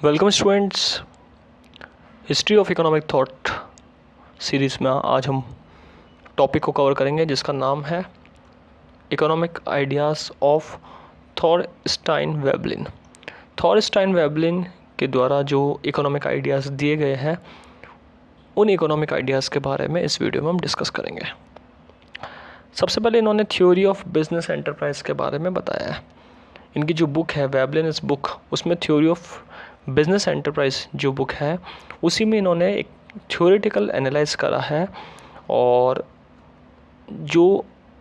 Welcome students. History of economic thought series में आज हम टॉपिक को कवर करेंगे जिसका नाम है economic ideas of Thorstein Veblen. Thorstein Veblen के द्वारा जो इकोनॉमिक आइडियाज़ दिए गए हैं उन इकोनॉमिक आइडियाज़ के बारे में इस वीडियो में हम डिस्कस करेंगे। सबसे पहले इन्होंने थ्योरी ऑफ बिजनेस एंटरप्राइज के बारे में बताया है। इनकी जो बुक है वेबलिन इस बुक, उसमें थ्योरी ऑफ बिजनेस एंटरप्राइज जो बुक है उसी में इन्होंने एक थ्योरेटिकल एनालाइज करा है और जो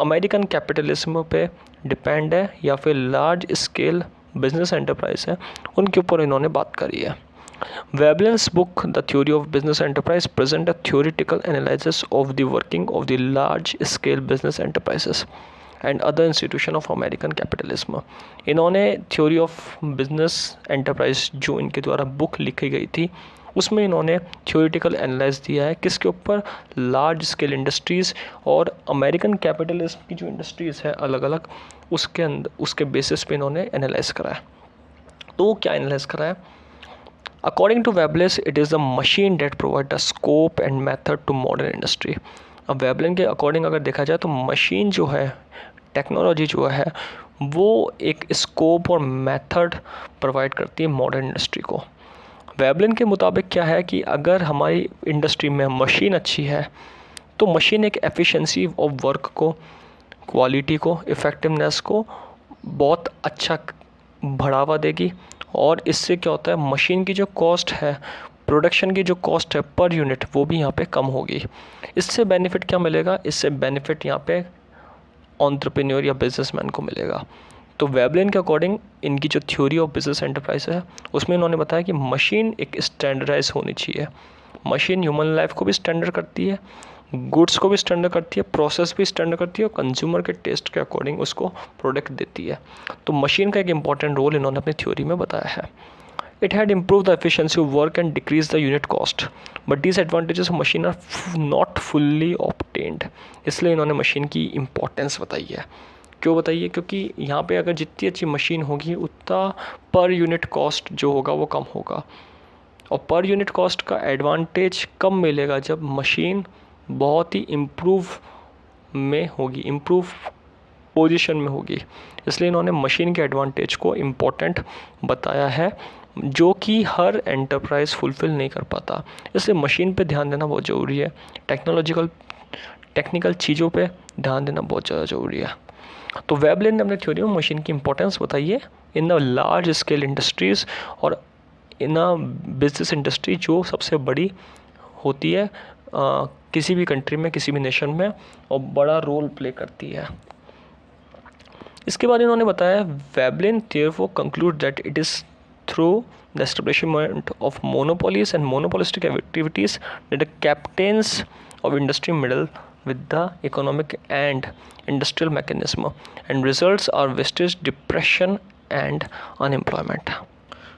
अमेरिकन कैपिटलिज्म पे डिपेंड है या फिर लार्ज स्केल बिजनेस एंटरप्राइज है उनके ऊपर इन्होंने बात करी है। Veblen's book, The Theory of Business Enterprise, present a theoretical analysis of the working of the large-scale business enterprises and other institution of American capitalism. इन्होंने थ्योरी ऑफ बिजनेस एंटरप्राइज जो इनके द्वारा बुक लिखी गई थी उसमें इन्होंने थ्योरेटिकल एनालाइज दिया है किसके ऊपर, लार्ज स्केल इंडस्ट्रीज़ और अमेरिकन कैपिटलिज्म की जो इंडस्ट्रीज़ है अलग अलग उसके अंदर उसके बेसिस पे इन्होंने एनालाइज करा है। तो क्या एनालाइज करा है? According to Veblen, it is the machine that provides the scope and method to modern industry. अब वेबलिन के अकॉर्डिंग अगर देखा जाए तो मशीन जो है, टेक्नोलॉजी जो है वो एक स्कोप और मेथड प्रोवाइड करती है मॉडर्न इंडस्ट्री को। वेबलिन के मुताबिक क्या है कि अगर हमारी इंडस्ट्री में मशीन अच्छी है तो मशीन एक एफिशिएंसी ऑफ वर्क को, क्वालिटी को, इफ़ेक्टिवनेस को बहुत अच्छा बढ़ावा देगी और इससे क्या होता है, मशीन की जो कॉस्ट है, प्रोडक्शन की जो कॉस्ट है पर यूनिट वो भी यहाँ पे कम होगी। इससे बेनिफिट क्या मिलेगा? इससे बेनिफिट यहाँ पे एंटरप्रेन्योर या बिजनेसमैन को मिलेगा। तो वेबलिन के अकॉर्डिंग इनकी जो थ्योरी ऑफ बिजनेस एंटरप्राइज है उसमें इन्होंने बताया कि मशीन एक स्टैंडर्डाइज होनी चाहिए। मशीन ह्यूमन लाइफ को भी स्टैंडर्ड करती है, गुड्स को भी स्टैंडर्ड करती है, प्रोसेस भी स्टैंडर्ड करती है और कंज्यूमर के टेस्ट के अकॉर्डिंग उसको प्रोडक्ट देती है। तो मशीन का एक इंपॉर्टेंट रोल इन्होंने अपनी थ्योरी में बताया है। It had improve the efficiency of work and decrease the unit cost but this advantages of machine are not fully obtained. इसलिए इन्होंने मशीन की इम्पोर्टेंस बताई है। क्यों बताइए? क्योंकि यहाँ पे अगर जितनी अच्छी मशीन होगी उतना पर यूनिट कॉस्ट जो होगा वो कम होगा और पर यूनिट कॉस्ट का एडवांटेज कम मिलेगा जब मशीन बहुत ही इम्प्रूव में होगी, इम्प्रूव पोजीशन में होगी। इसलिए इन्होंने मशीन के एडवांटेज को इम्पोर्टेंट बताया है जो कि हर एंटरप्राइज फुलफ़िल नहीं कर पाता। इसलिए मशीन पे ध्यान देना बहुत ज़रूरी है, टेक्निकल चीज़ों पे ध्यान देना बहुत ज़्यादा ज़रूरी है। तो वेबलिन ने अपने थ्योरी में मशीन की इम्पोर्टेंस बताई है in the large scale industries और इन अ बिजनेस इंडस्ट्री जो सबसे बड़ी होती है किसी भी कंट्री में, किसी भी नेशन में और बड़ा रोल प्ले करती है। इसके बाद इन्होंने बताया Veblen therefore conclude that it is through the establishment of monopolies and monopolistic activities that the captains of industry meddle with the economic and industrial mechanism and results are wastage, depression and unemployment.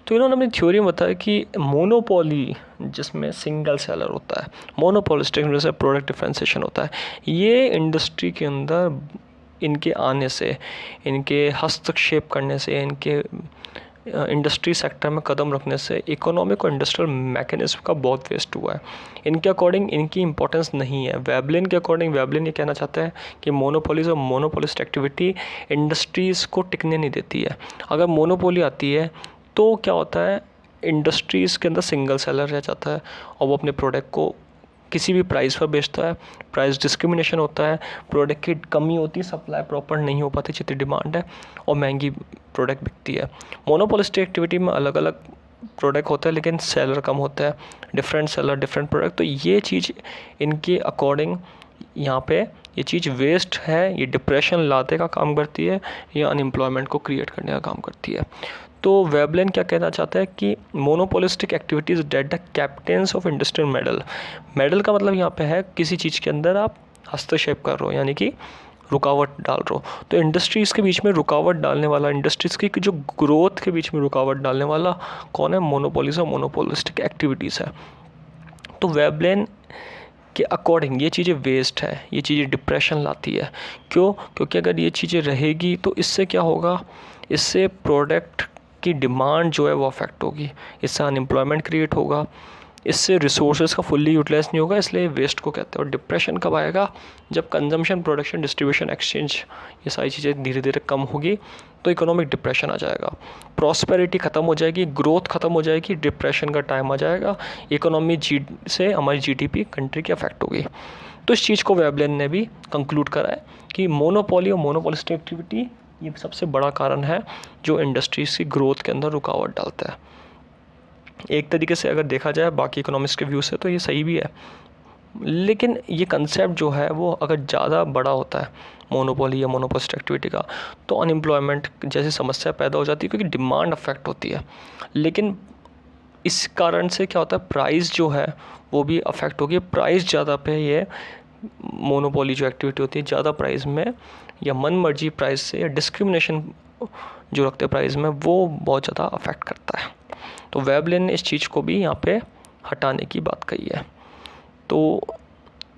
तो इन्होंने अपनी theory में बताया कि monopoly जिसमें single seller होता है, monopolistic जैसे प्रोडक्ट डिफरेंशिएशन होता है, ये इंडस्ट्री के अंदर इनके आने से, इनके हस्तक्षेप करने से, इनके इंडस्ट्री सेक्टर में कदम रखने से इकोनॉमिक और इंडस्ट्रियल मैकेनिज्म का बहुत वेस्ट हुआ है। इनके अकॉर्डिंग इनकी इंपॉर्टेंस नहीं है। वेबलिन के अकॉर्डिंग वेबलिन ये कहना चाहता है कि मोनोपोलीज और मोनोपोलिस्ट एक्टिविटी इंडस्ट्रीज़ को टिकने नहीं देती है। अगर मोनोपोली आती है तो क्या होता है, इंडस्ट्रीज़ के अंदर सिंगल सेलर रह जाता है और वो अपने प्रोडक्ट को किसी भी प्राइस पर बेचता है, प्राइस डिस्क्रिमिनेशन होता है, प्रोडक्ट की कमी होती है, सप्लाई प्रॉपर नहीं हो पाती जितनी डिमांड है और महंगी प्रोडक्ट बिकती है। मोनोपोलिस्टिक एक्टिविटी में अलग अलग प्रोडक्ट होता है लेकिन सेलर कम होता है, डिफरेंट सेलर डिफरेंट प्रोडक्ट। तो ये चीज़ इनके अकॉर्डिंग यहाँ पे ये चीज़ वेस्ट है, ये डिप्रेशन लाने का काम करती है या अनएम्प्लॉयमेंट को क्रिएट करने का काम करती है। तो वेबलिन क्या कहना चाहता है कि monopolistic activities that the captains of industrial medal का मतलब यहाँ पे है किसी चीज़ के अंदर आप हस्तक्षेप कर रहे हो यानी कि रुकावट डाल रहे हो। तो इंडस्ट्रीज़ के बीच में रुकावट डालने वाला, इंडस्ट्रीज़ की जो ग्रोथ के बीच में रुकावट डालने वाला कौन है? मोनोपोलीज और मोनोपोलिस्टिक एक्टिविटीज़ है। तो वेबलिन के अकॉर्डिंग ये चीज़ें वेस्ट है, ये चीज़ें डिप्रेशन लाती है। क्यों? क्योंकि अगर ये चीज़ें रहेगी तो इससे क्या होगा, इससे प्रोडक्ट की डिमांड जो है वो अफेक्ट होगी, इससे अनएम्प्लॉयमेंट क्रिएट होगा, इससे रिसोर्सेज का फुल्ली यूटिलाइज नहीं होगा, इसलिए वेस्ट को कहते हैं। और डिप्रेशन कब आएगा? जब कंजम्पशन, प्रोडक्शन, डिस्ट्रीब्यूशन, एक्सचेंज ये सारी चीज़ें धीरे धीरे कम होगी तो इकोनॉमिक डिप्रेशन आ जाएगा, प्रॉस्पेरिटी ख़त्म हो जाएगी, ग्रोथ ख़त्म हो जाएगी, डिप्रेशन का टाइम आ जाएगा, इकोनॉमी से हमारी जीडीपी कंट्री की अफेक्ट होगी। तो इस चीज़ को वेबलेन ने भी कंक्लूड करा है कि मोनोपोली और मोनोपोलिस्टिक एक्टिविटी ये सबसे बड़ा कारण है जो इंडस्ट्रीज की ग्रोथ के अंदर रुकावट डालता है। एक तरीके से अगर देखा जाए बाकी इकोनॉमिक्स के व्यू से तो ये सही भी है, लेकिन ये कंसेप्ट जो है वो अगर ज़्यादा बड़ा होता है मोनोपोली या मोनोपोलिस्टिक एक्टिविटी का तो अनएम्प्लॉयमेंट जैसी समस्या पैदा हो जाती है, क्योंकि डिमांड अफेक्ट होती है। लेकिन इस कारण से क्या होता है, प्राइस जो है वो भी अफेक्ट होगी। प्राइस ज़्यादा पे ये मोनोपोली जो एक्टिविटी होती है ज़्यादा प्राइस में या मन मर्जी प्राइस से या डिस्क्रिमिनेशन जो रखते हैं प्राइस में, वो बहुत ज़्यादा अफेक्ट करता है। तो वेबलेन ने इस चीज़ को भी यहाँ पे हटाने की बात कही है। तो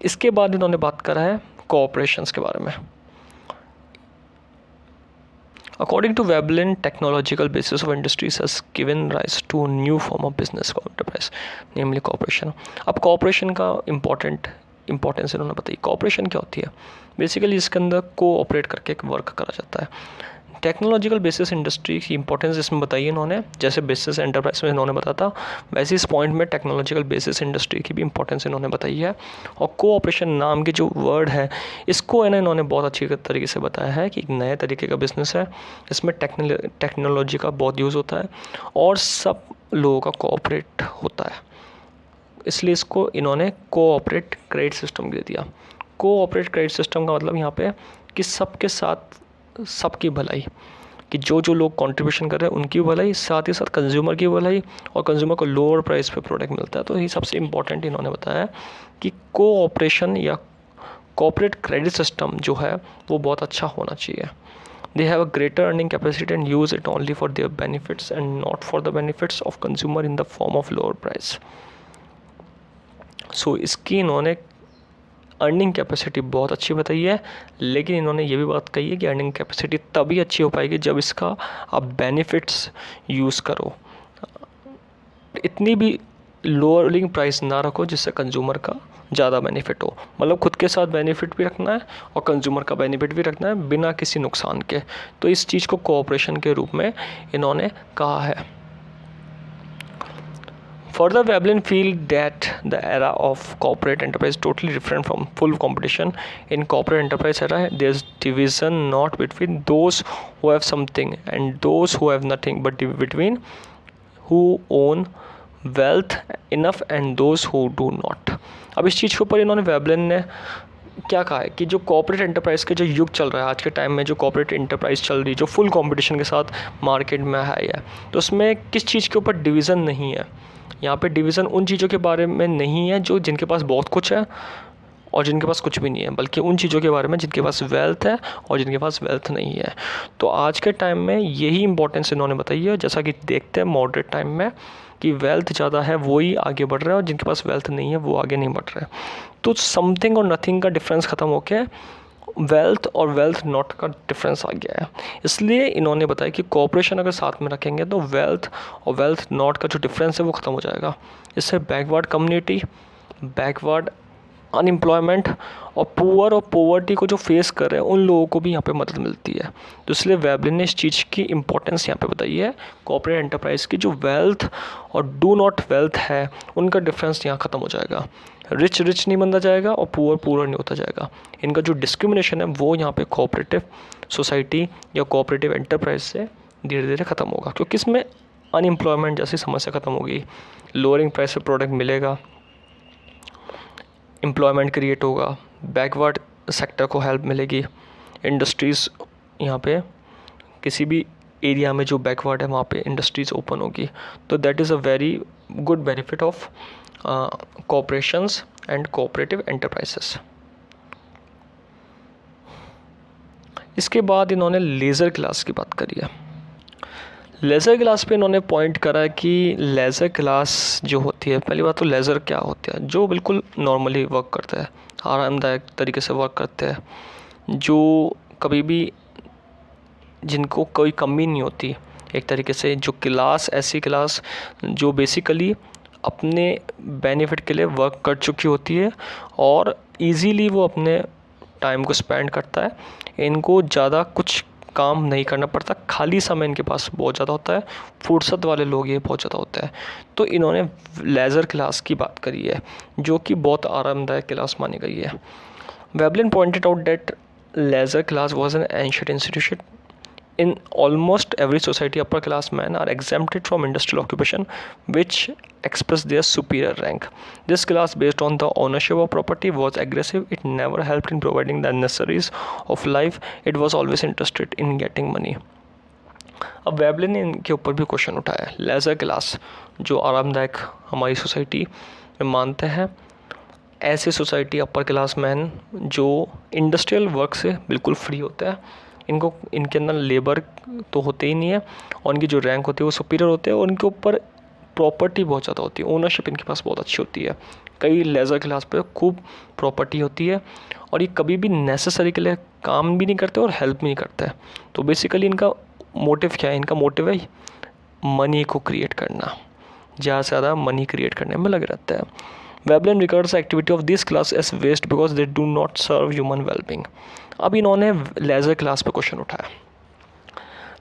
इसके बाद इन्होंने बात करा है कोऑपरेशंस के बारे में। According to Veblen, technological basis of industries has given rise to a new form of business or enterprise, namely cooperation. अब cooperation का इम्पोर्टेंस इन्होंने बताई। cooperation क्या होती है? बेसिकली इसके अंदर कोऑपरेट करके एक वर्क करा जाता है। टेक्नोलॉजिकल बेसिस इंडस्ट्री की इंपॉर्टेंस इसमें बताई इन्होंने, जैसे बिजनेस एंटरप्राइज में इन्होंने बताया था, वैसे इस पॉइंट में टेक्नोलॉजिकल बेसिस इंडस्ट्री की भी इंपॉर्टेंस इन्होंने बताई है। और कोऑपरेशन नाम की जो वर्ड है इसको इन्होंने बहुत अच्छी तरीके से बताया है कि एक नए तरीके का बिजनेस है, इसमें टेक्नोलॉजी का बहुत यूज़ होता है और सब लोगों का कोऑपरेट होता है, इसलिए इसको इन्होंने कोऑपरेट क्रेडिट सिस्टम दे दिया। कोऑपरेट क्रेडिट सिस्टम का मतलब यहाँ पे कि सबके साथ सबकी भलाई, कि जो जो लोग कंट्रीब्यूशन कर रहे हैं उनकी भलाई, साथ ही साथ कंज्यूमर की भलाई, और कंज्यूमर को लोअर प्राइस पे प्रोडक्ट मिलता है। तो ये सबसे इम्पॉर्टेंट इन्होंने बताया कि कोऑपरेशन या कॉर्पोरेट क्रेडिट सिस्टम जो है वो बहुत अच्छा होना चाहिए। They have a greater earning capacity and use it only for their benefits and not for the benefits of consumer in the form of lower price. So इसकी इन्होंने अर्निंग कैपेसिटी बहुत अच्छी बताई है, लेकिन इन्होंने ये भी बात कही है कि अर्निंग कैपेसिटी तभी अच्छी हो पाएगी जब इसका आप बेनिफिट्स यूज़ करो। इतनी भी लोअरिंग प्राइस ना रखो जिससे कंज्यूमर का ज़्यादा बेनिफिट हो, मतलब खुद के साथ बेनिफिट भी रखना है और कंज्यूमर का बेनिफिट भी रखना है बिना किसी नुकसान के। तो इस चीज़ को कोऑपरेशन के रूप में इन्होंने कहा है। Further, Veblen feel that the era of corporate enterprise is totally different from full competition. In corporate enterprise era, there's division not between those who have something and those who have nothing, but between who own wealth enough and those who do not. अब इस चीज़ के ऊपर इन्होंने Veblen ने क्या कहा है कि जो कॉर्पोरेट एंटरप्राइज के जो युग चल रहा है आज के टाइम में, जो कॉर्पोरेट एंटरप्राइज चल रही है जो फुल कंपटीशन के साथ मार्केट में है, तो उसमें किस चीज़ के ऊपर डिवीज़न नहीं है। यहाँ पे डिवीज़न उन चीज़ों के बारे में नहीं है जो जिनके पास बहुत कुछ है और जिनके पास कुछ भी नहीं है, बल्कि उन चीज़ों के बारे में जिनके पास वेल्थ है और जिनके पास वेल्थ नहीं है। तो आज के टाइम में यही इंपॉर्टेंस इन्होंने बताई है, जैसा कि देखते हैं मॉडरेट टाइम में कि वेल्थ ज़्यादा है वही आगे बढ़ रहा है और जिनके पास वेल्थ नहीं है वो आगे नहीं बढ़ रहे। तो समथिंग और नथिंग का डिफरेंस ख़त्म होके वेल्थ और वेल्थ नॉट का डिफरेंस आ गया है। इसलिए इन्होंने बताया कि कॉर्पोरेशन अगर साथ में रखेंगे तो वेल्थ और वेल्थ नॉट का जो डिफरेंस है वो ख़त्म हो जाएगा। इससे बैकवर्ड कम्युनिटी, बैकवर्ड अनएम्प्लॉयमेंट और पुअर और पोवर्टी को जो फेस कर रहे हैं उन लोगों को भी यहाँ पे मदद मिलती है। तो इसलिए वेबलिन ने इस चीज़ की इंपॉर्टेंस यहाँ पे बताई है। कॉर्पोरेट एंटरप्राइज की जो वेल्थ और डू नॉट वेल्थ है उनका डिफरेंस यहाँ ख़त्म हो जाएगा। रिच रिच नहीं बनता जाएगा और पुअर पुअर नहीं होता जाएगा। इनका जो डिस्क्रिमिनेशन है वो यहाँ पे कोऑपरेटिव सोसाइटी या कोऑपरेटिव एंटरप्राइज से धीरे धीरे ख़त्म होगा, क्योंकि इसमें अनएम्प्लॉयमेंट जैसी समस्या ख़त्म होगी, लोअरिंग प्राइस पे प्रोडक्ट मिलेगा, एम्प्लॉयमेंट क्रिएट होगा, बैकवर्ड सेक्टर को हेल्प मिलेगी, इंडस्ट्रीज़ यहाँ पे किसी भी एरिया में जो बैकवर्ड है वहाँ पे इंडस्ट्रीज़ ओपन होगी। तो that is a very good benefit of corporations and cooperative enterprises. इसके बाद इन्होंने लेज़र क्लास की बात करी है। लेज़र क्लास पे इन्होंने पॉइंट करा है कि लेज़र क्लास जो होती है, पहली बात तो लेज़र क्या होती है, जो बिल्कुल नॉर्मली वर्क करता है, आरामदायक तरीके से वर्क करते हैं, जो कभी भी जिनको कोई कमी नहीं होती एक तरीके से जो क्लास, ऐसी क्लास जो बेसिकली अपने बेनिफिट के लिए वर्क कर चुकी होती है और इजीली वो अपने टाइम को स्पेंड करता है। इनको ज़्यादा कुछ काम नहीं करना पड़ता, खाली समय इनके पास बहुत ज़्यादा होता है, फुर्सत वाले लोग ये बहुत ज़्यादा होता है। तो इन्होंने लेज़र क्लास की बात करी है जो कि बहुत आरामदायक क्लास मानी गई है। Veblen pointed out that laser class was an ancient institution in almost every society. Upper class men are exempted from industrial occupation which express their superior rank. This class based on the ownership of property was aggressive. It never helped in providing the necessaries of life. It was always interested in getting money. अब Veblen ने इनके ऊपर भी question उठाया। Leisure class जो आरामदायक हमारी society में मानते हैं, ऐसे सोसाइटी अपर क्लास मैन जो इंडस्ट्रियल वर्क से बिल्कुल फ्री होता है, इनके अंदर लेबर तो होते ही नहीं है और इनकी जो रैंक होती है वो सुपीरियर होते हैं और इनके ऊपर प्रॉपर्टी बहुत ज़्यादा होती है, ओनरशिप इनके पास बहुत अच्छी होती है। कई लेज़र क्लास पे खूब प्रॉपर्टी होती है और ये कभी भी नेसेसरी के लिए काम भी नहीं करते और हेल्प भी नहीं करते। तो बेसिकली इनका मोटिव क्या है? इनका मोटिव है मनी को क्रिएट करना, ज़्यादा से ज़्यादा मनी क्रिएट करने में लगे रहता है। Veblen regards activity of this class as waste because they do not serve human wellbeing. अब इन्होंने लेज़र क्लास पे क्वेश्चन उठाया।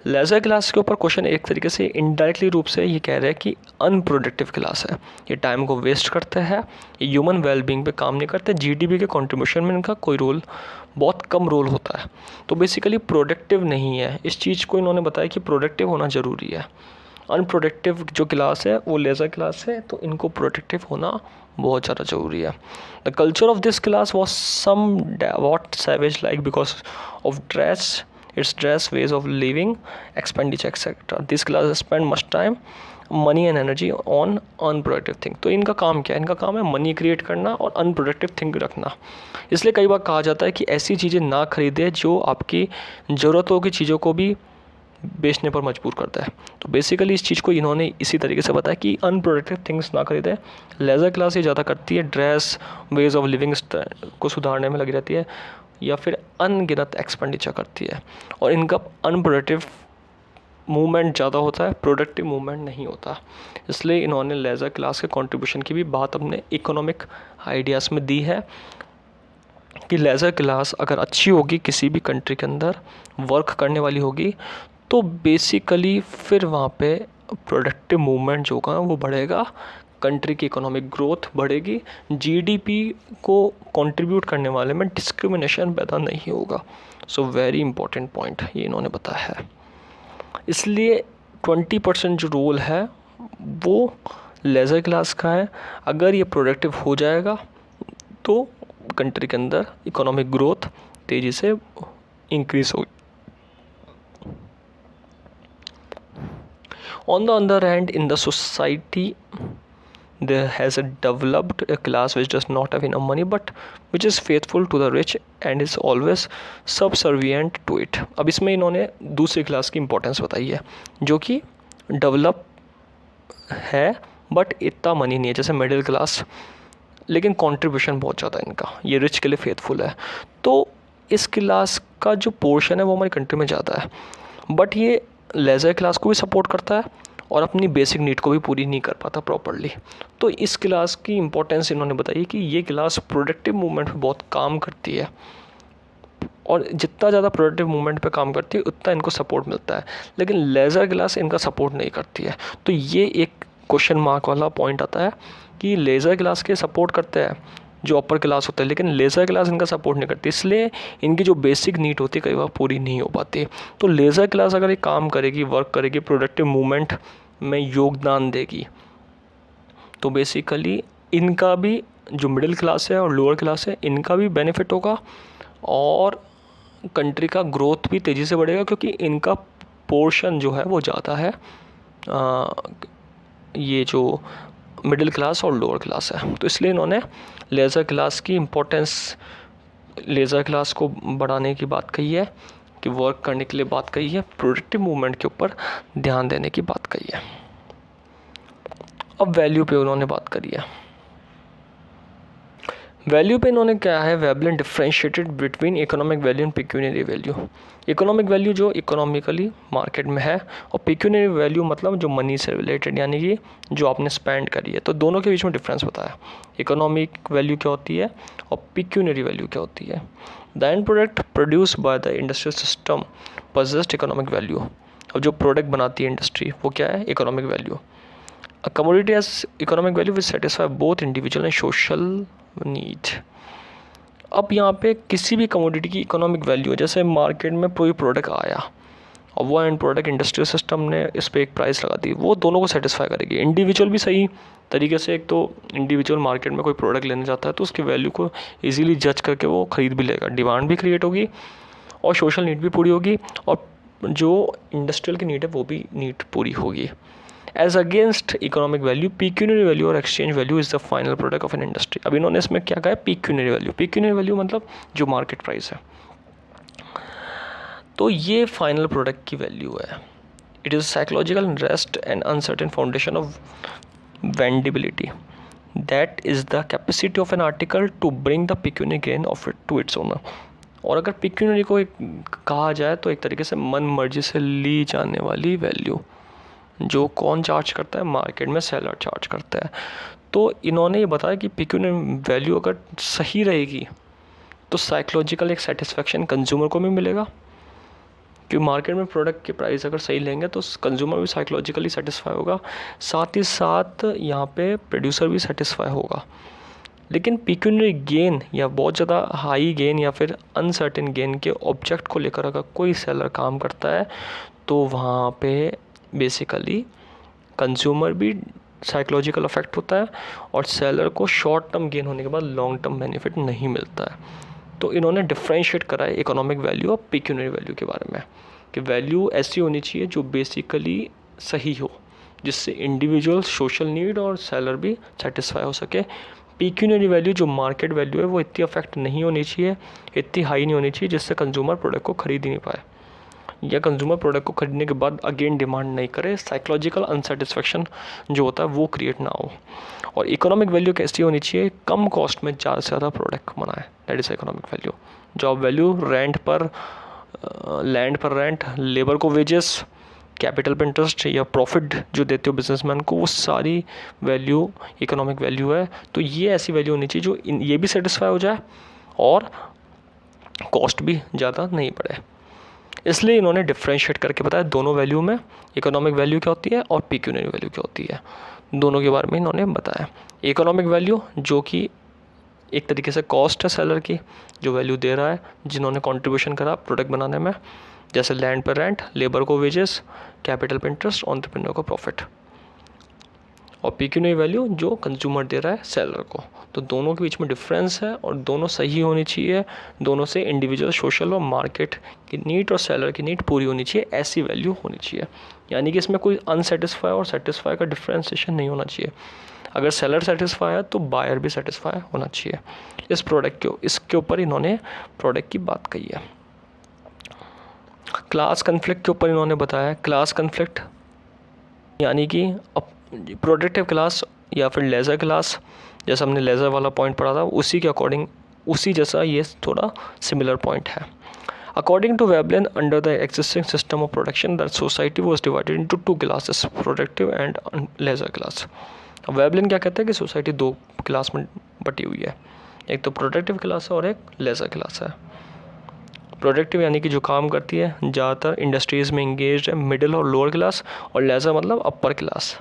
लेज़र क्लास के ऊपर क्वेश्चन एक तरीके से इनडायरेक्टली रूप से ये कह रहे हैं कि अनप्रोडक्टिव क्लास है, ये टाइम को वेस्ट करते हैं, ये ह्यूमन वेलबींग पे काम नहीं करते, जीडीपी के कंट्रीब्यूशन में इनका कोई रोल, बहुत कम रोल होता है। तो बेसिकली प्रोडक्टिव नहीं है। इस चीज़ को इन्होंने बताया कि प्रोडक्टिव होना ज़रूरी है। अनप्रोडक्टिव जो क्लास है वो लेज़र क्लास है, तो इनको प्रोडक्टिव होना बहुत ज़्यादा ज़रूरी है। The culture of this class was somewhat savage like because of dress, its dress, ways of living, expenditure, etc. This class spend much time, money and energy on unproductive thing. तो इनका काम क्या है? इनका काम है money create करना और अनप्रोडक्टिव थिंग रखना। इसलिए कई बार कहा जाता है कि ऐसी चीज़ें ना खरीदें जो आपकी ज़रूरतों की चीज़ों को भी बेचने पर मजबूर करता है। तो बेसिकली इस चीज़ को इन्होंने इसी तरीके से बताया कि अनप्रोडक्टिव थिंग्स ना खरीदें। लेज़र क्लास ये ज़्यादा करती है ड्रेस, वेज ऑफ लिविंग को सुधारने में लगी रहती है या फिर अनगिनत एक्सपेंडिचर करती है और इनका अनप्रोडक्टिव मूवमेंट ज़्यादा होता है, प्रोडक्टिव मूवमेंट नहीं होता। इसलिए इन्होंने लेज़र क्लास के कंट्रीब्यूशन की भी बात अपने इकोनॉमिक आइडियाज़ में दी है कि लेज़र क्लास अगर अच्छी होगी, किसी भी कंट्री के अंदर वर्क करने वाली होगी, तो बेसिकली फिर वहाँ पे प्रोडक्टिव मूवमेंट जो होगा वो बढ़ेगा, कंट्री की इकोनॉमिक ग्रोथ बढ़ेगी, जीडीपी को कंट्रीब्यूट करने वाले में डिस्क्रिमिनेशन पैदा नहीं होगा। सो वेरी इंपॉर्टेंट पॉइंट ये इन्होंने बताया है। इसलिए 20% जो रोल है वो लेज़र क्लास का है। अगर ये प्रोडक्टिव हो जाएगा तो कंट्री के अंदर इकोनॉमिक ग्रोथ तेज़ी से इंक्रीज होगी। On the other hand, in the society there has developed a class which does not have enough money but which is faithful to the rich and is always subservient to it. अब इसमें इन्होंने दूसरी class की importance बताई है जो कि develop है बट इतना मनी नहीं है, जैसे मिडिल क्लास, लेकिन कंट्रीब्यूशन बहुत ज़्यादा इनका, ये रिच के लिए फेथफुल है। तो इस क्लास का जो पोर्शन है वो हमारी कंट्री में ज़्यादा है बट ये लेज़र क्लास को भी सपोर्ट करता है और अपनी बेसिक नीड को भी पूरी नहीं कर पाता प्रॉपरली। तो इस क्लास की इम्पोर्टेंस इन्होंने बताई कि ये क्लास प्रोडक्टिव मूवमेंट पे बहुत काम करती है और जितना ज़्यादा प्रोडक्टिव मूवमेंट पे काम करती है उतना इनको सपोर्ट मिलता है, लेकिन लेज़र क्लास इनका सपोर्ट नहीं करती है। तो ये एक क्वेश्चन मार्क वाला पॉइंट आता है कि लेज़र क्लास के सपोर्ट करते हैं जो अपर क्लास होता है, लेकिन लेज़र क्लास इनका सपोर्ट नहीं करती, इसलिए इनकी जो बेसिक नीड होती है कई बार पूरी नहीं हो पाती। तो लेज़र क्लास अगर ये काम करेगी, वर्क करेगी, प्रोडक्टिव मूवमेंट में योगदान देगी, तो बेसिकली इनका भी जो मिडिल क्लास है और लोअर क्लास है इनका भी बेनिफिट होगा और कंट्री का ग्रोथ भी तेज़ी से बढ़ेगा क्योंकि इनका पोर्शन जो है वो ज़्यादा है, ये जो मिडिल क्लास और लोअर क्लास है। तो इसलिए इन्होंने लेज़र क्लास की इम्पोर्टेंस, लेज़र क्लास को बढ़ाने की बात कही है, कि वर्क करने के लिए बात कही है, प्रोडक्टिव मूवमेंट के ऊपर ध्यान देने की बात कही है। अब वैल्यू पे उन्होंने बात करी है। वैल्यू पे इन्होंने क्या है, Veblen differentiated between economic value and pecuniary value. Economic value जो इकोनॉमिकली मार्केट में है, और पिक्यूनरी वैल्यू मतलब जो मनी से रिलेटेड, यानी कि जो आपने स्पेंड करी है। तो दोनों के बीच में डिफरेंस बताया, इकोनॉमिक वैल्यू क्या होती है और पिक्यूनरी वैल्यू क्या होती है। The end product produce by the industrial system possessed economic value. अब जो प्रोडक्ट बनाती है इंडस्ट्री वो क्या है, economic value. A commodity has economic value which satisfy both individual and social need। अब यहाँ पे किसी भी कमोडिटी की इकोनॉमिक वैल्यू है, जैसे मार्केट में कोई प्रोडक्ट आया और वो एंड प्रोडक्ट इंडस्ट्रियल सिस्टम ने इस पर एक प्राइस लगा दी, वो दोनों को सेटिस्फाई करेगी। इंडिविजुअल भी सही तरीके से, एक तो इंडिविजुअल मार्केट में कोई प्रोडक्ट लेने जाता है तो उसकी वैल्यू को इजीली जज करके वो ख़रीद भी लेगा, डिमांड भी क्रिएट होगी और सोशल नीड भी पूरी होगी, और जो इंडस्ट्रियल की नीड है वो भी नीड पूरी होगी। As against economic value, pecuniary value और exchange value is the final product of an industry. अब इन्होंने इसमें क्या कहा है, पिक्यूनरी वैल्यू। पिक्यूनरी वैल्यू मतलब जो मार्केट प्राइस है, तो ये फाइनल प्रोडक्ट की वैल्यू है। It is psychological rest and uncertain foundation of vendibility, that is the capacity of an article to bring the pecuniary gain of it to its owner. और अगर pecuniary को कहा जाए तो एक तरीके से मन मर्जी से ली जाने वाली वैल्यू, जो कौन चार्ज करता है, मार्केट में सेलर चार्ज करता है। तो इन्होंने ये बताया कि पिक्यूनरी वैल्यू अगर सही रहेगी तो साइकोलॉजिकल एक सेटिस्फेक्शन कंज्यूमर को भी मिलेगा, क्योंकि मार्केट में प्रोडक्ट की प्राइस अगर सही लेंगे तो कंज्यूमर भी साइकोलॉजिकली सेटिस्फाई होगा, साथ ही साथ यहाँ पे प्रोड्यूसर भी सेटिस्फाई होगा। लेकिन पिक्यूनरी गेन या बहुत ज़्यादा हाई गेन या फिर अनसर्टेन गेन के ऑब्जेक्ट को लेकर अगर कोई सेलर काम करता है तो वहाँ पे बेसिकली कंज्यूमर भी साइकोलॉजिकल अफेक्ट होता है और सेलर को शॉर्ट टर्म गेन होने के बाद लॉन्ग टर्म बेनिफिट नहीं मिलता है। तो इन्होंने डिफ्रेंशिएट करा है इकोनॉमिक वैल्यू और पिक्यूनरी वैल्यू के बारे में, कि वैल्यू ऐसी होनी चाहिए जो बेसिकली सही हो, जिससे इंडिविजुअल सोशल नीड और सेलर भी सेटिस्फाई हो सके। पिक्यूनरी वैल्यू जो मार्केट वैल्यू है वो इतनी अफेक्ट नहीं होनी चाहिए, इतनी हाई नहीं होनी चाहिए जिससे कंज्यूमर प्रोडक्ट को खरीद ही नहीं पाए, या कंज्यूमर प्रोडक्ट को खरीदने के बाद अगेन डिमांड नहीं करे, साइकोलॉजिकल अनसेटिस्फेक्शन जो होता है वो क्रिएट ना हो। और इकोनॉमिक वैल्यू कैसी होनी चाहिए, कम कॉस्ट में ज़्यादा से ज़्यादा प्रोडक्ट बनाए, that is economic value. Job value, rent पर लैंड पर रेंट, लेबर को वेजेस, कैपिटल पर इंटरेस्ट या प्रॉफिट जो देते हो बिजनेसमैन को, वो सारी वैल्यू इकोनॉमिक वैल्यू है। तो ये ऐसी वैल्यू होनी चाहिए जो ये भी सेटिस्फाई हो जाए और कॉस्ट भी ज़्यादा नहीं पड़े। इसलिए इन्होंने डिफ्रेंशिएट करके बताया दोनों वैल्यू में इकोनॉमिक वैल्यू क्या होती है और पिक्यूनरी वैल्यू क्या होती है, दोनों के बारे में इन्होंने बताया। इकोनॉमिक वैल्यू जो कि एक तरीके से कॉस्ट है सेलर की, जो वैल्यू दे रहा है, जिन्होंने कंट्रीब्यूशन करा प्रोडक्ट बनाने में, जैसे लैंड पर रेंट, लेबर को वेजेस, कैपिटल पर इंटरेस्ट, एंटरप्रेन्योर को प्रॉफिट। और पिक्यूनरी वैल्यू जो कंज्यूमर दे रहा है सेलर को। तो दोनों के बीच में डिफरेंस है और दोनों सही होनी चाहिए, दोनों से इंडिविजुअल सोशल और मार्केट की नीड और सेलर की नीड पूरी होनी चाहिए, ऐसी वैल्यू होनी चाहिए। यानी कि इसमें कोई अनसेटिस्फाई और सेटिस्फाई का डिफ्रेंसिएशन नहीं होना चाहिए। अगर सेलर सेटिस्फाई है तो बायर भी सेटिस्फाई होना चाहिए। इस प्रोडक्ट को, इसके ऊपर इन्होंने प्रोडक्ट की बात कही है। क्लास कन्फ्लिक्ट के ऊपर इन्होंने बताया, क्लास कन्फ्लिक्ट यानी कि प्रोडक्टिव क्लास या फिर लेज़र क्लास, जैसा हमने लेज़र वाला पॉइंट पढ़ा था उसी के अकॉर्डिंग, उसी जैसा ये थोड़ा सिमिलर पॉइंट है। According to Veblen, under the existing system of production that society was divided into two classes, productive and leisure class. Veblen क्या कहता है कि सोसाइटी दो क्लास में बटी हुई है, एक तो प्रोडक्टिव क्लास है और एक लेज़र क्लास है। प्रोडक्टिव यानी कि जो काम करती है, ज़्यादातर इंडस्ट्रीज़ में इंगेज है, मिडिल और लोअर क्लास, और लेज़र मतलब upper class.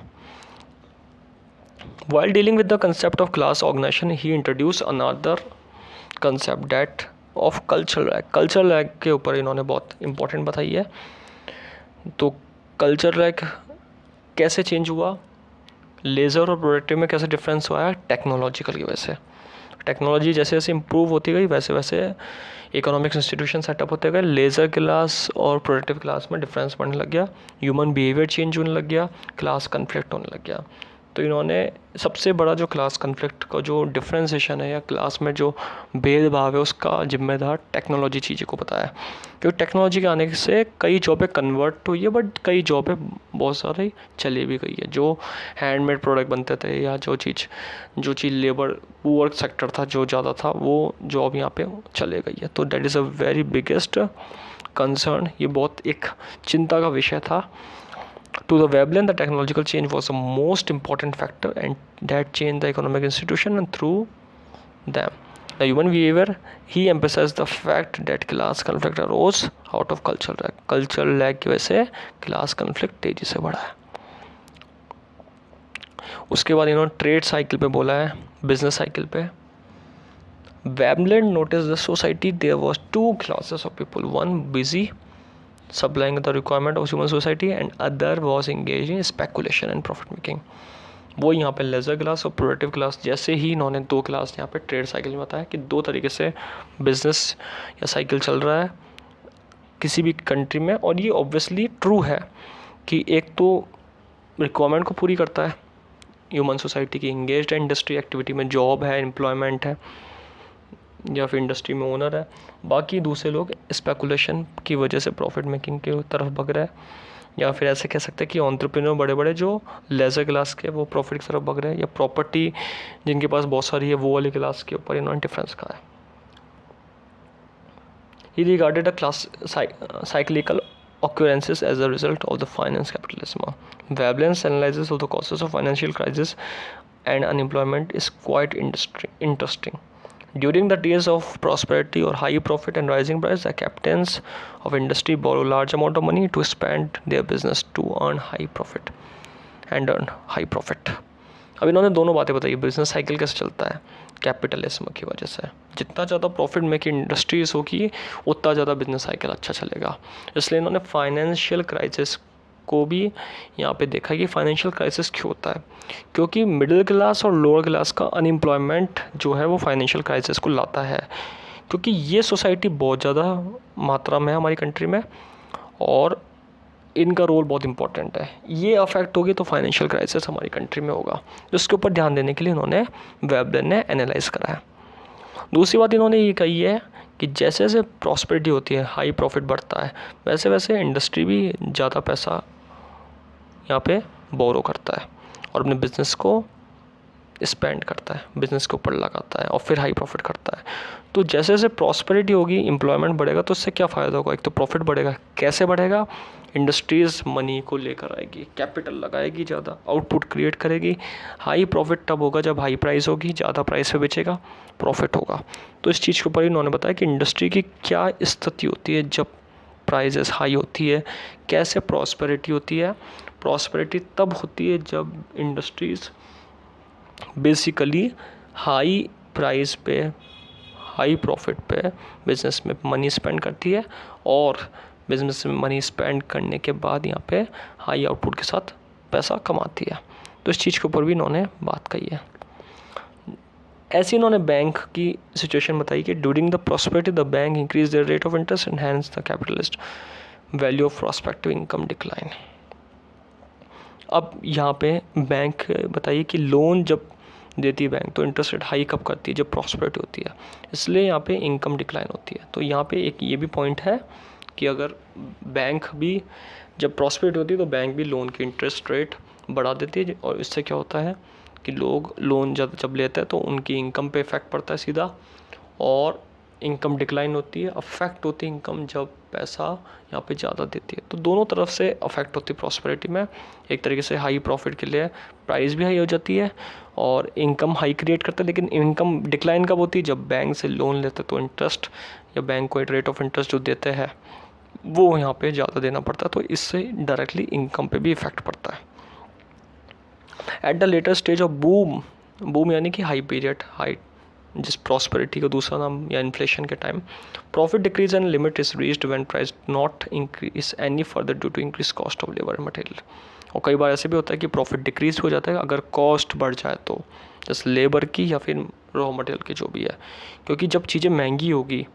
While dealing with the concept of class organization, he introduced another concept that of cultural lag। Cultural lag के ऊपर इन्होंने बहुत इंपॉर्टेंट बताई है। तो कल्चर लैग कैसे चेंज हुआ, लेज़र और प्रोडक्टिव में कैसे डिफरेंस हुआ है, टेक्नोलॉजिकल की वजह से। टेक्नोलॉजी जैसे जैसे इम्प्रूव होती गई वैसे वैसे इकोनॉमिक्स इंस्टीट्यूशन सेटअप होते गए, लेज़र क्लास और प्रोडक्टिव क्लास में डिफरेंस बढ़ने लग गया, ह्यूमन बिहेवियर चेंज होने लग गया, क्लास कन्फ्लिक्ट होने लग गया। तो इन्होंने सबसे बड़ा जो क्लास कन्फ्लिक्ट का जो डिफ्रेंसिएशन है या क्लास में जो भेदभाव है उसका जिम्मेदार टेक्नोलॉजी चीज़ों को बताया, क्योंकि टेक्नोलॉजी के आने से कई जॉबें कन्वर्ट हुई है, बट कई जॉबें बहुत सारी चली भी गई है। जो हैंडमेड प्रोडक्ट बनते थे या जो चीज़ लेबर पुअर सेक्टर था जो ज़्यादा था, वो जॉब यहाँ पे चले गई है। तो that is a very biggest concern, ये बहुत एक चिंता का विषय था। To the Veblen, the technological change was the most important factor, and that changed the economic institution and through them. The human behavior, he emphasized the fact that class conflict arose out of cultural lag. Cultural lag की वजह से class conflict तेजी से बढ़ा है। उसके बाद इन्होंने ट्रेड साइकिल पे बोला है, बिजनेस साइकिल पे। Veblen noticed the society there was two classes of people, one busy supplying the requirement of human society and other was engaged in speculation and profit making। वो यहाँ पे laser class और productive class, जैसे ही इन्होंने दो class यहाँ पे trade cycle में बताया कि दो तरीके से बिजनेस या साइकिल चल रहा है किसी भी कंट्री में। और ये ऑब्वियसली ट्रू है कि एक तो रिक्वायरमेंट को पूरी करता है ह्यूमन सोसाइटी की, इंगेज्ड है इंडस्ट्री एक्टिविटी में, जॉब है, एम्प्लॉयमेंट है या फिर इंडस्ट्री में ओनर है। बाकी दूसरे लोग स्पेकुलेशन की वजह से प्रॉफिट मेकिंग की तरफ भग रहे हैं, या फिर ऐसे कह सकते हैं कि एंटरप्रेन्योर बड़े बड़े जो लेजर क्लास के वो प्रॉफिट की तरफ भग रहे हैं, या प्रॉपर्टी जिनके पास बहुत सारी है वो वाली क्लास के ऊपर इन्होंने डिफरेंस कहा है। ही regarded a class cyclical occurrences as a result of the finance capitalism. Veblen's analysis of the causes of financial crisis and unemployment is quite interesting. During the days of prosperity or high profit and rising price, the captains of industry borrow large amount of money to expand their business to earn high profit and earn high profit. अब इन्होंने दोनों बातें बताई, business cycle कैसे चलता है capitalism की वजह से। जितना ज़्यादा प्रॉफिट मेकिंग इंडस्ट्रीज होगी उतना ज़्यादा बिजनेस साइकिल अच्छा चलेगा। इसलिए इन्होंने फाइनेंशियल क्राइसिस को भी यहाँ पे देखा कि फाइनेंशियल क्राइसिस क्यों होता है, क्योंकि मिडिल क्लास और लोअर क्लास का अनएम्प्लॉयमेंट जो है वो फाइनेंशियल क्राइसिस को लाता है, क्योंकि ये सोसाइटी बहुत ज़्यादा मात्रा में है हमारी कंट्री में और इनका रोल बहुत इंपॉर्टेंट है। ये अफेक्ट होगी तो फाइनेंशियल क्राइसिस हमारी कंट्री में होगा, जिसके ऊपर ध्यान देने के लिए इन्होंने वेबलेन ने एनालाइज करा है। दूसरी बात इन्होंने ये कही है कि जैसे जैसे प्रॉस्पेरिटी होती है, हाई प्रॉफिट बढ़ता है, वैसे वैसे इंडस्ट्री भी ज़्यादा पैसा यहाँ पे बोरो करता है और अपने बिज़नेस को स्पेंड करता है, बिज़नेस के ऊपर लगाता है और फिर हाई प्रॉफिट करता है। तो जैसे जैसे प्रॉस्पेरिटी होगी, एम्प्लॉयमेंट बढ़ेगा, तो इससे क्या फ़ायदा होगा? एक तो प्रॉफिट बढ़ेगा। कैसे बढ़ेगा? इंडस्ट्रीज़ मनी को लेकर आएगी, कैपिटल लगाएगी, ज़्यादा आउटपुट क्रिएट करेगी। हाई प्रॉफिट तब होगा जब हाई प्राइस होगी, ज़्यादा प्राइस पे बेचेगा, प्रॉफिट होगा। तो इस चीज़ के ऊपर इन्होंने बताया कि इंडस्ट्री की क्या स्थिति होती है जब प्राइजेस हाई होती है, कैसे प्रॉस्पेरिटी होती है। प्रॉस्पेरिटी तब होती है जब इंडस्ट्रीज़ बेसिकली हाई प्राइस पे, हाई प्रॉफिट पे बिज़नेस में मनी स्पेंड करती है और बिज़नेस में मनी स्पेंड करने के बाद यहाँ पे हाई आउटपुट के साथ पैसा कमाती है। तो इस चीज़ के ऊपर भी इन्होंने बात कही है। ऐसे इन्होंने बैंक की सिचुएशन बताई कि during the prosperity the bank increase their rate of interest and hence the capitalist value of prospective income decline. अब यहाँ पे बैंक बताइए कि लोन जब देती है बैंक तो इंटरेस्ट रेट हाई कब करती है? जब प्रॉस्पेरिटी होती है, इसलिए यहाँ पे इनकम डिक्लाइन होती है। तो यहाँ पे एक ये भी पॉइंट है कि अगर बैंक भी जब प्रॉस्पेरिटी होती है तो बैंक भी लोन की इंटरेस्ट रेट बढ़ा देती है और इससे क्या होता है कि लोग लोन जब लेते हैं तो उनकी इनकम पे इफेक्ट पड़ता है सीधा और इनकम डिक्लाइन होती है। अफेक्ट होती है इनकम जब पैसा यहाँ पे ज़्यादा देती है। तो दोनों तरफ से अफेक्ट होती है प्रॉस्पेरिटी में। एक तरीके से हाई प्रॉफिट के लिए प्राइस भी हाई हो जाती है और इनकम हाई क्रिएट करता है, लेकिन इनकम डिक्लाइन कब होती है? जब बैंक से लोन लेते तो इंटरेस्ट या बैंक को रेट ऑफ इंटरेस्ट जो देते हैं वो यहाँ पे ज़्यादा देना पड़ता है, तो इससे डायरेक्टली इनकम पे भी इफेक्ट पड़ता है। At the later stage of boom यानी कि हाई पीरियड, हाई जिस प्रॉस्पेरिटी का दूसरा नाम या इन्फ्लेशन के time, profit decrease and limit is reached when price not increase any further due to increase cost of labour and material. और कई बार ऐसे भी होता है कि प्रॉफिट डिक्रीज हो जाता है अगर कॉस्ट बढ़ जाए तो, जैसे लेबर की या फिर रॉ मटेरियल की जो भी है, क्योंकि जब चीज़ें महंगी होगी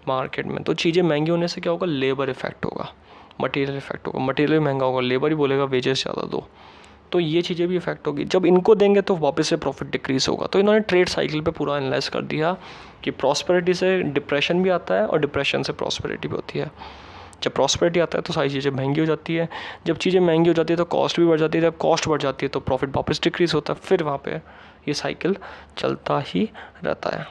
मार्केट में तो चीज़ें महंगी होने से क्या होगा? लेबर इफेक्ट होगा, मटेरियल इफेक्ट होगा। मटेरियल महंगा होगा, लेबर ही बोलेगा वेजेस ज़्यादा दो, तो ये चीज़ें भी इफेक्ट होगी। जब इनको देंगे तो वापस से प्रॉफिट डिक्रीज होगा। तो इन्होंने ट्रेड साइकिल पे पूरा एनालाइज कर दिया कि प्रॉस्पेरिटी से डिप्रेशन भी आता है और डिप्रेशन से प्रॉस्पेरिटी भी होती है। जब प्रॉस्पेरिटी आता है तो सारी चीज़ें महंगी हो जाती है, जब चीज़ें महंगी हो जाती है तो कॉस्ट भी बढ़ जाती है, जब कॉस्ट बढ़ जाती है तो प्रॉफिट वापस डिक्रीज होता है, फिर वहाँ पे ये साइकिल चलता ही रहता है।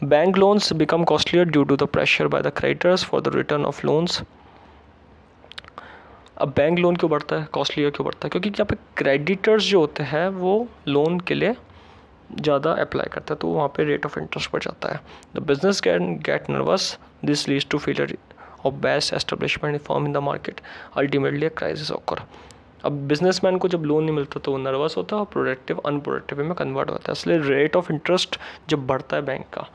Bank loans become costlier due to the pressure by the creditors for the return of loans. अब बैंक लोन क्यों बढ़ता है, कॉस्टलियर क्यों बढ़ता है? क्योंकि यहाँ पे क्रेडिटर्स जो होते हैं वो लोन के लिए ज़्यादा अप्लाई करता है, तो वहाँ पे रेट ऑफ इंटरेस्ट बढ़ जाता है। The business can get nervous, this leads to failure of best establishment firm in the market, ultimately crisis occur. अब बिजनेसमैन को जब लोन नहीं मिलता तो वो नर्वस होता है और प्रोडक्टिव अनप्रोडक्टिव में कन्वर्ट होता है। इसलिए रेट ऑफ इंटरेस्ट जब बढ़ता है बैंक का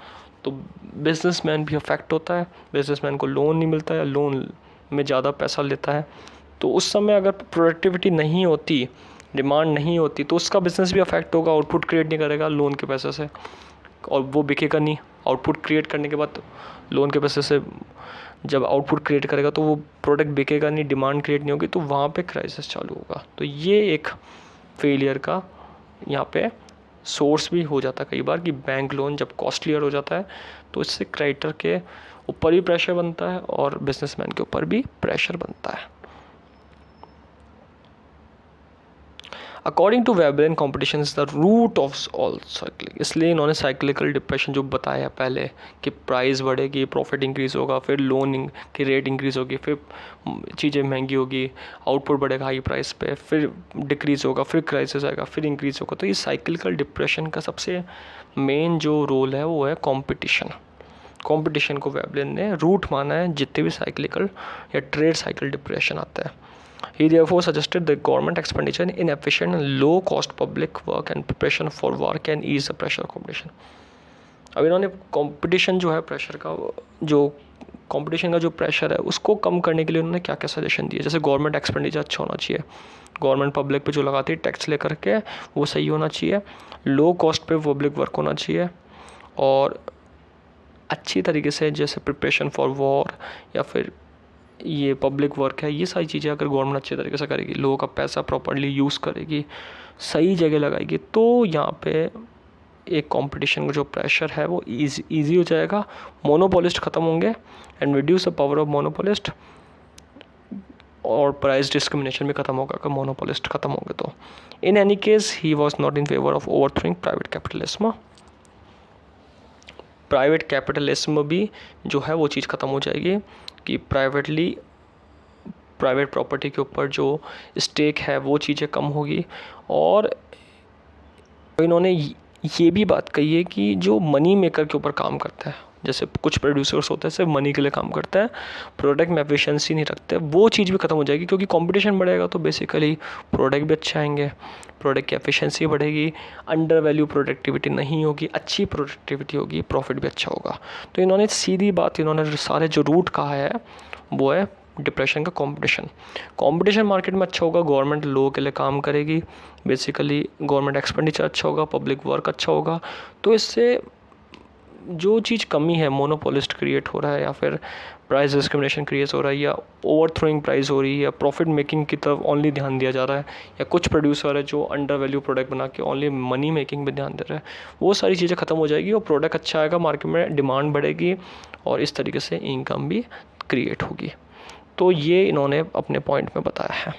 तो बिजनेसमैन भी अफेक्ट होता है। बिजनेसमैन को लोन नहीं मिलता है, लोन में ज़्यादा पैसा लेता है, तो उस समय अगर प्रोडक्टिविटी नहीं होती, डिमांड नहीं होती, तो उसका बिजनेस भी अफेक्ट होगा, आउटपुट क्रिएट नहीं करेगा लोन के पैसे से और वो बिकेगा नहीं। आउटपुट क्रिएट करने के बाद लोन के पैसे से जब आउटपुट क्रिएट करेगा तो वो प्रोडक्ट बिकेगा नहीं, डिमांड क्रिएट नहीं होगी, तो वहाँ पे क्राइसिस चालू होगा। तो ये एक फेलियर का यहाँ पे सोर्स भी हो जाता है कई बार कि बैंक लोन जब कॉस्टलियर हो जाता है तो इससे क्रेडिटर के ऊपर भी प्रेशर बनता है और बिजनेसमैन के ऊपर भी प्रेशर बनता है। According to Veblen competition is the root of all cyclic. इसलिए इन्होंने साइक्लिकल डिप्रेशन जो बताया पहले कि प्राइस बढ़ेगी, प्रॉफिट इंक्रीज होगा, फिर लोन की रेट इंक्रीज होगी, फिर चीज़ें महंगी होगी, आउटपुट बढ़ेगा हाई प्राइस पे, फिर डिक्रीज होगा, फिर क्राइसिस आएगा, फिर इंक्रीज होगा। तो ये साइक्लिकल डिप्रेशन का सबसे मेन जो रोल है वो है कॉम्पिटिशन। कॉम्पिटिशन को वेबलेन ने रूट माना है जितने भी साइक्लिकल या ट्रेड साइकिल डिप्रेशन आता है। He therefore suggested that government expenditure in inefficient and low-cost public work and preparation for war can ease the pressure of competition. अब इन्होंने कंपटीशन जो है प्रेशर का, जो कंपटीशन का जो प्रेशर है उसको कम करने के लिए उन्होंने क्या क्या सजेशन दिए। जैसे गवर्नमेंट एक्सपेंडिचर अच्छा होना चाहिए, गवर्नमेंट पब्लिक पे जो लगाती है टैक्स लेकर के वो सही होना चाहिए, लो कॉस्ट पे पब्लिक वर्क होना चाहिए, और अच्छी तरीके से जैसे प्रिपरेशन फॉर वॉर या फिर ये पब्लिक वर्क है, ये सारी चीज़ें अगर गवर्नमेंट अच्छे तरीके से करेगी, लोगों का पैसा प्रॉपर्ली यूज़ करेगी, सही जगह लगाएगी, तो यहाँ पे एक कंपटीशन का जो प्रेशर है वो इजी हो जाएगा, मोनोपोलिस्ट ख़त्म होंगे and reduce the power of monopolist, और प्राइस डिस्क्रिमिनेशन भी ख़त्म होगा अगर मोनोपोलिस्ट ख़त्म होंगे तो। In any case he was not in favour of ओवरथ्रोइंग private capitalism. Private capitalism भी जो है वो चीज़ ख़त्म हो जाएगी कि प्राइवेट प्रॉपर्टी के ऊपर जो स्टेक है वो चीज़ें कम होगी। और इन्होंने ये भी बात कही है कि जो मनी मेकर के ऊपर काम करता है, जैसे कुछ प्रोड्यूसर्स होते हैं सिर्फ मनी के लिए काम करते हैं, प्रोडक्ट में एफिशिएंसी नहीं रखते, वो चीज़ भी ख़त्म हो जाएगी क्योंकि कंपटीशन बढ़ेगा तो बेसिकली प्रोडक्ट भी अच्छे आएंगे, प्रोडक्ट की एफिशिएंसी बढ़ेगी, अंडर वैल्यू प्रोडक्टिविटी नहीं होगी, अच्छी प्रोडक्टिविटी होगी, प्रॉफिट भी अच्छा होगा। तो इन्होंने सीधी बात, इन्होंने सारे जो रूट कहा है वो है डिप्रेशन का कंपटीशन मार्केट में अच्छा होगा, गवर्नमेंट लोगों के लिए काम करेगी, बेसिकली गवर्नमेंट एक्सपेंडिचर अच्छा होगा, पब्लिक वर्क अच्छा होगा, तो इससे जो चीज़ कमी है, मोनोपोलिस्ट क्रिएट हो रहा है या फिर प्राइस डिस्क्रिमिनेशन क्रिएट हो रहा है या ओवरथ्रोइंग प्राइस हो रही है या प्रॉफिट मेकिंग की तरफ ओनली ध्यान दिया जा रहा है, या कुछ प्रोड्यूसर है जो अंडर वैल्यू प्रोडक्ट बना के ओनली मनी मेकिंग पे ध्यान दे रहा है, वो सारी चीज़ें ख़त्म हो जाएगी और प्रोडक्ट अच्छा आएगा, मार्केट में डिमांड बढ़ेगी और इस तरीके से इनकम भी क्रिएट होगी। तो ये इन्होंने अपने पॉइंट में बताया है।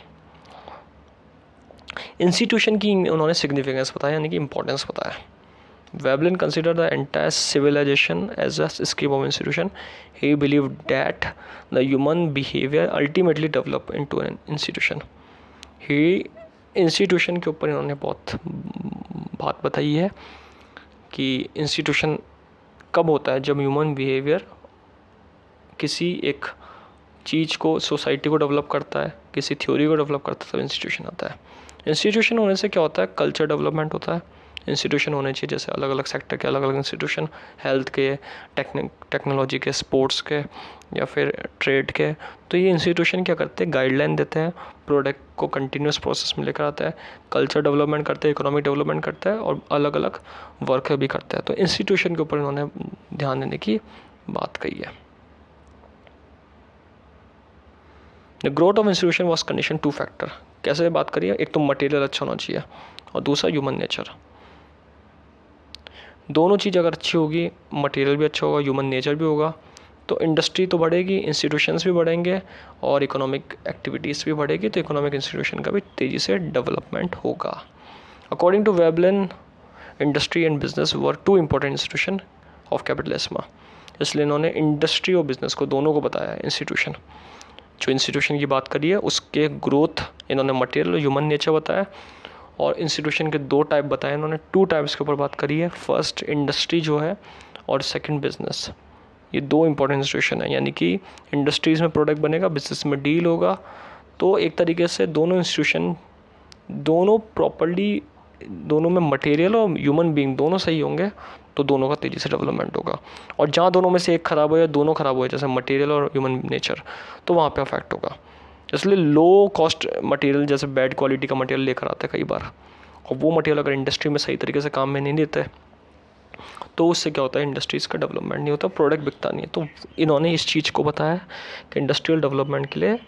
इंस्टीट्यूशन की उन्होंने सिग्निफिकेंस बताया, यानी कि इंपॉर्टेंस बताया। Veblen considered the entire civilization as a scheme of institution. He believed that the human behavior ultimately develop into an institution. Institution के ऊपर इन्होंने बहुत बात बताई है कि इंस्टीट्यूशन कब होता है, जब ह्यूमन बिहेवियर किसी एक चीज़ को, सोसाइटी को डेवलप करता है, किसी थ्योरी को डेवलप करता है, तब इंस्टीट्यूशन आता है। इंस्टीट्यूशन होने से क्या होता है, कल्चर डेवलपमेंट होता है। इंस्टीट्यूशन होने चाहिए जैसे अलग अलग सेक्टर के अलग अलग इंस्टीट्यूशन, हेल्थ के, टेक्नोलॉजी के, स्पोर्ट्स के या फिर ट्रेड के। तो ये इंस्टीट्यूशन क्या करते हैं, गाइडलाइन देते हैं, प्रोडक्ट को कंटिन्यूस प्रोसेस में लेकर आता है, कल्चर डेवलपमेंट करते हैं, इकोनॉमिक डेवलपमेंट करता है और अलग अलग वर्क भी करता है। तो इंस्टीट्यूशन के ऊपर इन्होंने ध्यान देने की बात कही है। The growth of institution was condition two factor. कैसे बात करिए, एक तो मटेरियल अच्छा होना चाहिए और दूसरा ह्यूमन नेचर। दोनों चीज़ अगर अच्छी होगी, मटेरियल भी अच्छा होगा, ह्यूमन नेचर भी होगा, तो इंडस्ट्री तो बढ़ेगी, इंस्टीट्यूशंस भी बढ़ेंगे और इकोनॉमिक एक्टिविटीज़ भी बढ़ेगी, तो इकोनॉमिक इंस्टीट्यूशन का भी तेज़ी से डेवलपमेंट होगा। According to Veblen, industry and business were two important institution of capitalism. इसलिए इन्होंने इंडस्ट्री और बिजनेस को दोनों को बताया इंस्टीट्यूशन। जो इंस्टीट्यूशन की बात करी है उसके ग्रोथ इन्होंने मटेरियल और ह्यूमन नेचर बताया, और इंस्टीट्यूशन के दो टाइप बताए इन्होंने, टू टाइप्स के ऊपर बात करी है। फर्स्ट इंडस्ट्री जो है और सेकंड बिजनेस। ये दो इंपॉर्टेंट इंस्टीट्यूशन है, यानी कि इंडस्ट्रीज़ में प्रोडक्ट बनेगा, बिजनेस में डील होगा। तो एक तरीके से दोनों इंस्टीट्यूशन दोनों प्रॉपर्ली, दोनों में मटेरियल और ह्यूमन बीइंग दोनों सही होंगे तो दोनों का तेज़ी से डेवलपमेंट होगा। और जहाँ दोनों में से एक ख़राब हो या दोनों ख़राब हो, जैसे मटेरियल और ह्यूमन नेचर, तो वहाँ पे अफेक्ट होगा। इसलिए लो कॉस्ट मटेरियल, जैसे बैड क्वालिटी का मटेरियल लेकर आते हैं कई बार, और वो मटेरियल अगर इंडस्ट्री में सही तरीके से काम में नहीं देते तो उससे क्या होता है, इंडस्ट्रीज़ का डेवलपमेंट नहीं होता, प्रोडक्ट बिकता नहीं है। तो इन्होंने इस चीज़ को बताया कि इंडस्ट्रियल डेवलपमेंट के लिए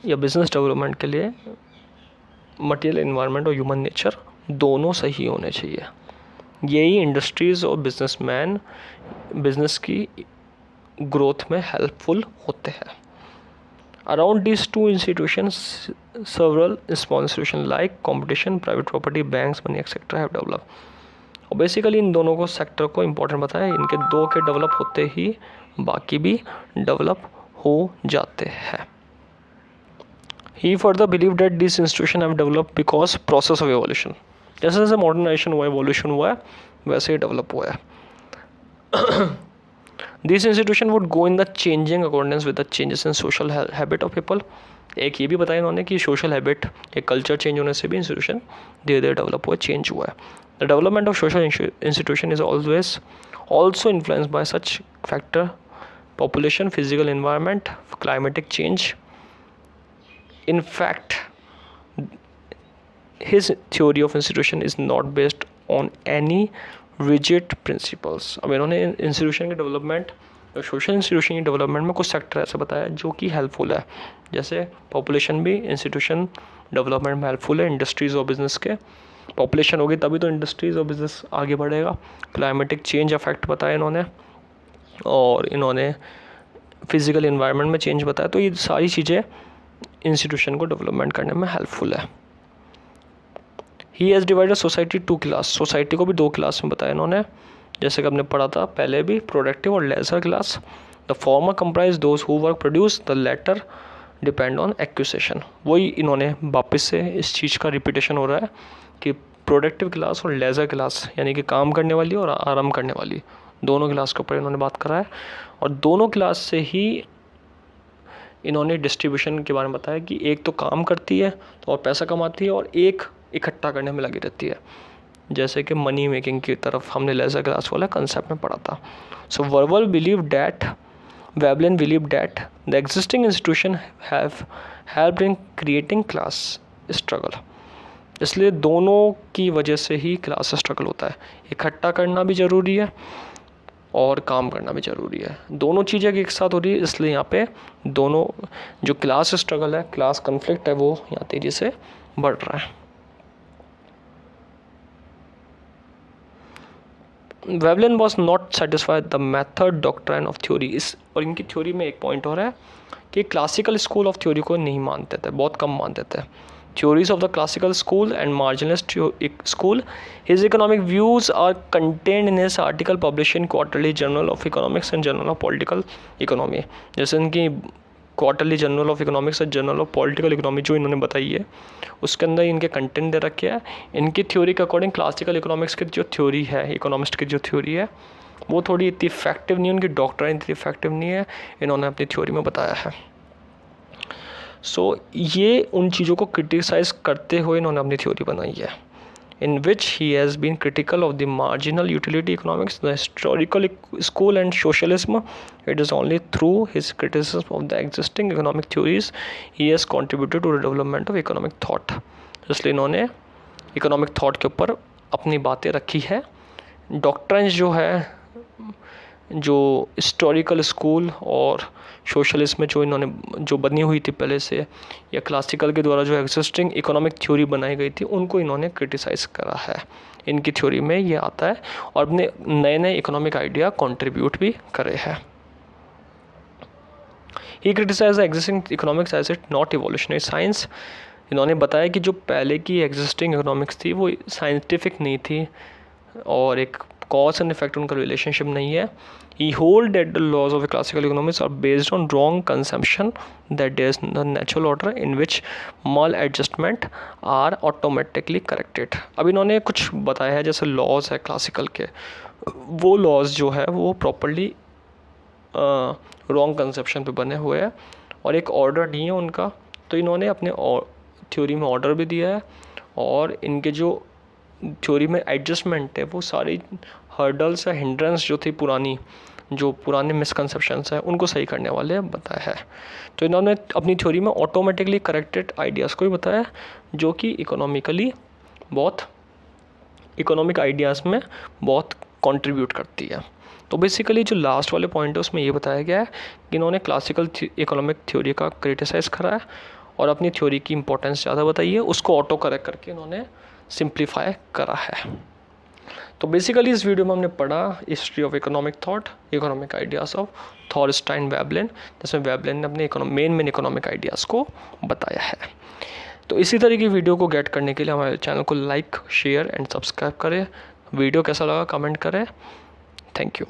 या बिजनेस डेवलपमेंट के लिए मटेरियल, एनवायरनमेंट और ह्यूमन नेचर दोनों सही होने चाहिए। यही इंडस्ट्रीज़ और बिजनेसमैन बिजनेस की ग्रोथ में हेल्पफुल होते हैं। Around these two institutions, several small institutions like competition, private property, banks, money, etc. have developed. और बेसिकली इन दोनों को सेक्टर को इम्पोर्टेंट बताया, इनके दो के डेवलप होते ही बाकी भी डेवलप हो जाते हैं। He further believed that these institutions have developed because process of evolution. जैसे जैसे मॉडर्नाइजेशन हुआ, एवोल्यूशन हुआ है, वैसे ही डेवलप हुआ है। These institutions would go in the changing accordance with the changes in social habit of people. एक ये भी बताया इन्होंने कि सोशल हैबिट, एक कल्चर चेंज होने से भी इंस्टीट्यूशन धीरे धीरे डेवलप हुआ, चेंज हुआ है। The development of social institution is always also influence by such factor, population, physical environment, climatic change. In fact his theory of institution is not based on any rigid principles. अब इन्होंने institution के development, social institution की development में कुछ sector ऐसे बताया जो कि हेल्पफुल है। जैसे पॉपुलेशन भी इंस्टीट्यूशन डेवलपमेंट में हेल्पफुल है, इंडस्ट्रीज़ और बिजनेस के। पॉपुलेशन होगी तभी तो इंडस्ट्रीज़ और बिजनेस आगे बढ़ेगा। क्लाइमेटिक चेंज इफेक्ट बताया इन्होंने, और इन्होंने फिजिकल इन्वायरमेंट में चेंज बताया। तो ये सारी चीज़ें इंस्टीट्यूशन को डेवलपमेंट करने में हेल्पफुल है। He has divided society to class. Society को भी दो क्लास में बताया इन्होंने, जैसे कि हमने पढ़ा था पहले भी, प्रोडक्टिव और leisure class. The former comprise those who work produce, the latter depend on acquisition. वही इन्होंने वापस से इस चीज़ का रिपीटेशन हो रहा है कि प्रोडक्टिव क्लास और लेजर क्लास, यानी कि काम करने वाली और आराम करने वाली, दोनों क्लास के ऊपर इन्होंने बात करा है। और दोनों क्लास से ही इन्होंने डिस्ट्रीब्यूशन के बारे में बताया कि एक तो काम करती है तो और पैसा कमाती है, और एक इकट्ठा करने में लगी रहती है, जैसे कि मनी मेकिंग की तरफ हमने लेजर क्लास वाला कंसेप्ट में पढ़ा था। सो Veblen believed that the existing institution have helped in creating class struggle. इसलिए दोनों की वजह से ही क्लास स्ट्रगल होता है। इकट्ठा करना भी ज़रूरी है और काम करना भी ज़रूरी है, दोनों चीज़ें एक साथ हो रही है। इसलिए यहाँ पे दोनों, जो क्लास स्ट्रगल है, क्लास कन्फ्लिक्ट है, वो यहाँ तेज़ी से बढ़ रहा है। Veblen was not satisfied the method doctrine of theory. इस और इनकी थ्योरी में एक पॉइंट और है कि क्लासिकल स्कूल ऑफ थ्योरी को नहीं मानते थे, बहुत कम मानते थे। Theories of the classical school and marginalist school, his economic views are contained in his article publish in quarterly journal of economics and journal of political economy. जैसे इनकी क्वार्टरली जर्नल ऑफ इकोनॉमिक्स और journal of political economy जो इन्होंने बताई है, उसके अंदर इनके कंटेंट दे रखे हैं। इनकी थ्योरी के अकॉर्डिंग क्लासिकल इकोनॉमिक्स की जो थ्योरी है, इकोनॉमिस्ट की जो थ्योरी है, वो थोड़ी इतनी इफेक्टिव नहीं है, उनकी डॉक्ट्राइन इतनी इफेक्टिव नहीं है, इन्होंने अपनी थ्योरी में बताया है। सो ये उन चीज़ों को क्रिटिसाइज़ करते हुए इन्होंने अपनी थ्योरी बनाई है, in which he has been critical of the marginal utility economics, the historical school and socialism. It is only through his criticism of the existing economic theories he has contributed to the development of economic thought. इसलिए इन्होंने economic thought के ऊपर अपनी बातें रखी है। Doctrines जो है जो हिस्टोरिकल स्कूल और सोशलिज्म में जो इन्होंने जो बनी हुई थी पहले से, या क्लासिकल के द्वारा जो एग्जिस्टिंग इकोनॉमिक थ्योरी बनाई गई थी, उनको इन्होंने क्रिटिसाइज़ करा है। इनकी थ्योरी में ये आता है और अपने नए नए इकोनॉमिक आइडिया कंट्रीब्यूट भी करे हैं। He criticise the existing economics as it not evolutionary science. इन्होंने बताया कि जो पहले की एग्जिस्टिंग इकोनॉमिक्स थी वो साइंटिफिक नहीं थी और एक कॉज एंड इफेक्ट उनका रिलेशनशिप नहीं है। He hold that the laws of the classical economics are based on wrong consumption, that there is the natural order in which maladjustment are automatically corrected। अब इन्होंने कुछ बताया है, जैसे लॉज है क्लासिकल के, वो लॉज जो है वो प्रॉपरली रॉन्ग कंसेप्शन पे बने हुए हैं और एक ऑर्डर नहीं है उनका। तो इन्होंने अपने थ्योरी में ऑर्डर भी दिया है और इनके जो थ्योरी में एडजस्टमेंट है वो सारी हर्डल्स या हिंड्रेंस जो थी जो पुराने मिसकंसेप्शंस हैं उनको सही करने वाले बताया है। तो इन्होंने अपनी थ्योरी में ऑटोमेटिकली करेक्टेड आइडियाज़ को भी बताया जो कि इकोनॉमिक आइडियाज़ में बहुत कंट्रीब्यूट करती है। तो बेसिकली जो लास्ट वाले पॉइंट है उसमें ये बताया गया है कि इन्होंने क्लासिकल इकोनॉमिक थ्योरी का क्रिटिसाइज़ करा है और अपनी थ्योरी की इंपॉर्टेंस ज़्यादा बताई है, उसको ऑटो करेक्ट करके इन्होंने सिंप्लीफाई करा है। तो बेसिकली इस वीडियो में हमने पढ़ा history of economic thought, economic ideas of Thorstein Veblen, जिसमें वेबलिन ने अपने मेन इकोनॉमिक आइडियाज़ को बताया है। तो इसी तरह की वीडियो को गेट करने के लिए हमारे चैनल को लाइक, शेयर एंड सब्सक्राइब करें। वीडियो कैसा लगा कमेंट करें। Thank you.